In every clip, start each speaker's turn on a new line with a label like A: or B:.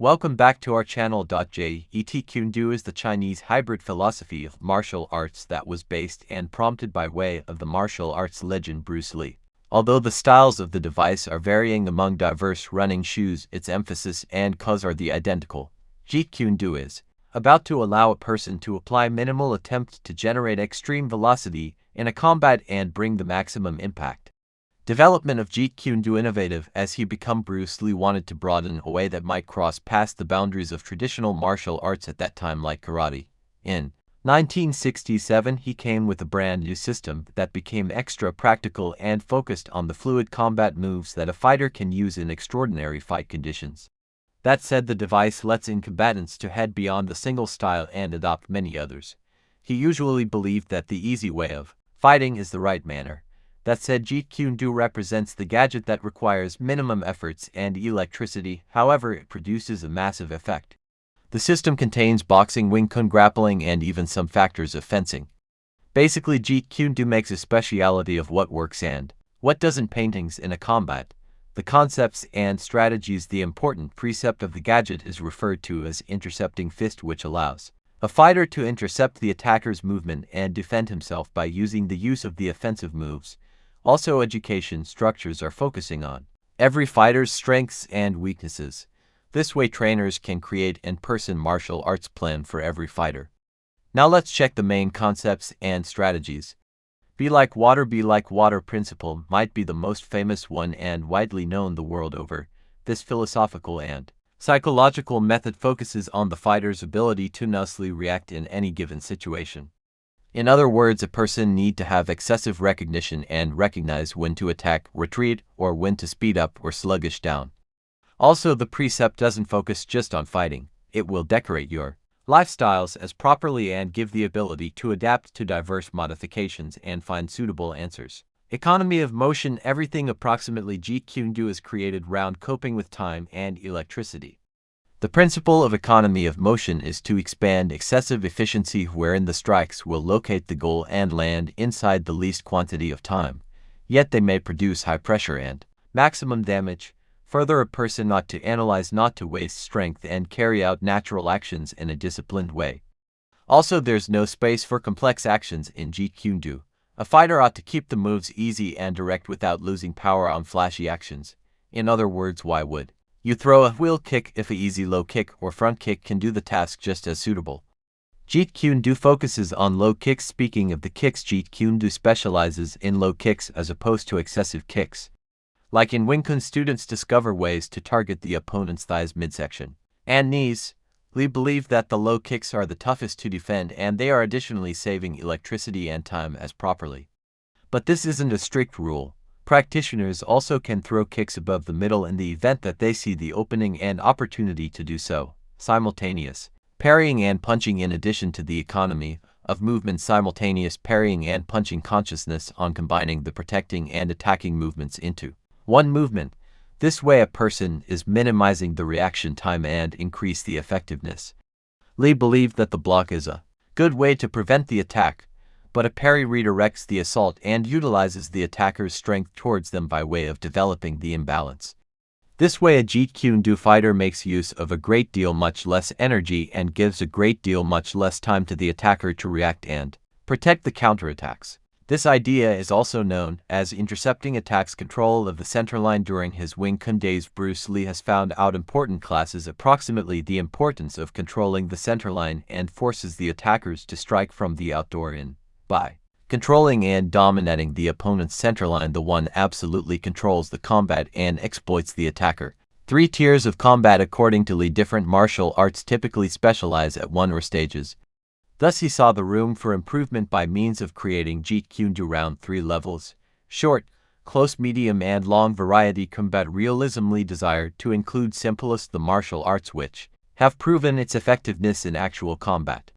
A: Welcome back to our channel. Jeet Kune Do is the Chinese hybrid philosophy of martial arts that was based and prompted by way of the martial arts legend Bruce Lee. Although the styles of the device are varying among diverse running shoes, its emphasis and cause are the identical. Jeet Kune Do is about to allow a person to apply minimal attempt to generate extreme velocity in a combat and bring the maximum impact. Development of Jeet Kune Do innovative as he become Bruce Lee wanted to broaden a way that might cross past the boundaries of traditional martial arts at that time like karate. In 1967 he came with a brand new system that became extra practical and focused on the fluid combat moves that a fighter can use in extraordinary fight conditions. That said, the device lets in combatants to head beyond the single style and adopt many others. He usually believed that the easy way of fighting is the right manner. That said, Jeet Kune Do represents the gadget that requires minimum efforts and electricity, however it produces a massive effect. The system contains boxing, Wing Chun, grappling, and even some factors of fencing. Basically, Jeet Kune Do makes a speciality of what works and what doesn't paintings in a combat. The concepts and strategies. The important precept of the gadget is referred to as intercepting fist, which allows a fighter to intercept the attacker's movement and defend himself by using the use of the offensive moves. Also, education structures are focusing on every fighter's strengths and weaknesses. This way trainers can create in-person martial arts plan for every fighter. Now let's check the main concepts and strategies. Be like water principle might be the most famous one and widely known the world over. This philosophical and psychological method focuses on the fighter's ability to nicely react in any given situation. In other words, a person need to have excessive recognition and recognize when to attack, retreat, or when to speed up or sluggish down. Also, the precept doesn't focus just on fighting. It will decorate your lifestyles as properly and give the ability to adapt to diverse modifications and find suitable answers. Economy of motion. Everything approximately Jeet Kune Do is created round coping with time and electricity. The principle of economy of motion is to expand excessive efficiency wherein the strikes will locate the goal and land inside the least quantity of time, yet they may produce high pressure and maximum damage. Further, a person ought to analyze not to waste strength and carry out natural actions in a disciplined way. Also, there's no space for complex actions in Jeet Kune Do. A fighter ought to keep the moves easy and direct without losing power on flashy actions. In other words, why would you throw a wheel kick if a easy low kick or front kick can do the task just as suitable? Jeet Kune Do focuses on low kicks. Speaking of the kicks, Jeet Kune Do specializes in low kicks as opposed to excessive kicks. Like in Wing Chun, students discover ways to target the opponent's thighs, midsection, and knees. Lee believed that the low kicks are the toughest to defend and they are additionally saving electricity and time as properly. But this isn't a strict rule. Practitioners also can throw kicks above the middle in the event that they see the opening and opportunity to do so. Simultaneous parrying and punching. In addition to the economy of movement, simultaneous parrying and punching consciousness on combining the protecting and attacking movements into one movement. This way a person is minimizing the reaction time and increase the effectiveness. Lee believed that the block is a good way to prevent the attack, but a parry redirects the assault and utilizes the attacker's strength towards them by way of developing the imbalance. This way a Jeet Kune Do fighter makes use of a great deal much less energy and gives a great deal much less time to the attacker to react and protect the counterattacks. This idea is also known as intercepting attacks. Control of the centerline. During his Wing Chun days, Bruce Lee has found out important classes approximately the importance of controlling the centerline and forces the attackers to strike from the outdoor in. By controlling and dominating the opponent's centerline, the one absolutely controls the combat and exploits the attacker. 3 tiers of combat. According to Lee, different martial arts typically specialize at 1 or stages. Thus he saw the room for improvement by means of creating Jeet Kune Do around 3 levels: short, close, medium, and long. Variety combat realism. Lee desired to include simplest the martial arts which have proven its effectiveness in actual combat.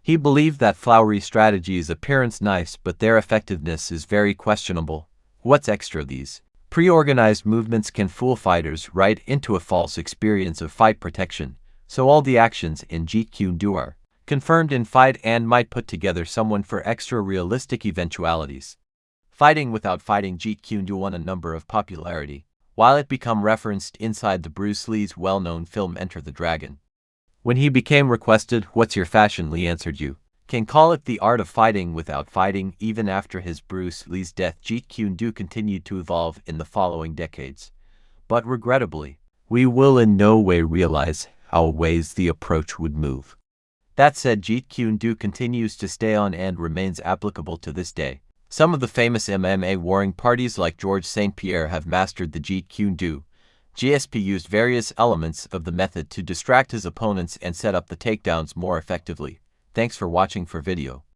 A: He believed that flowery strategies appearance nice but their effectiveness is very questionable. What's extra? These pre-organized movements can fool fighters right into a false experience of fight protection, so all the actions in Jeet Kune Do are confirmed in fight and might put together someone for extra realistic eventualities. Fighting without fighting. Jeet Kune Do won a number of popularity. while it became referenced inside the Bruce Lee's well-known film Enter the Dragon. When he became requested, "What's your fashion?" Lee answered, "You can call it the art of fighting without fighting." Even after his Bruce Lee's death, Jeet Kune Do continued to evolve in the following decades. But regrettably, we will in no way realize how ways the approach would move. That said, Jeet Kune Do continues to stay on and remains applicable to this day. Some of the famous MMA warring parties like Georges St. Pierre have mastered the Jeet Kune Do. GSP used various elements of the method to distract his opponents and set up the takedowns more effectively. Thanks for watching for video.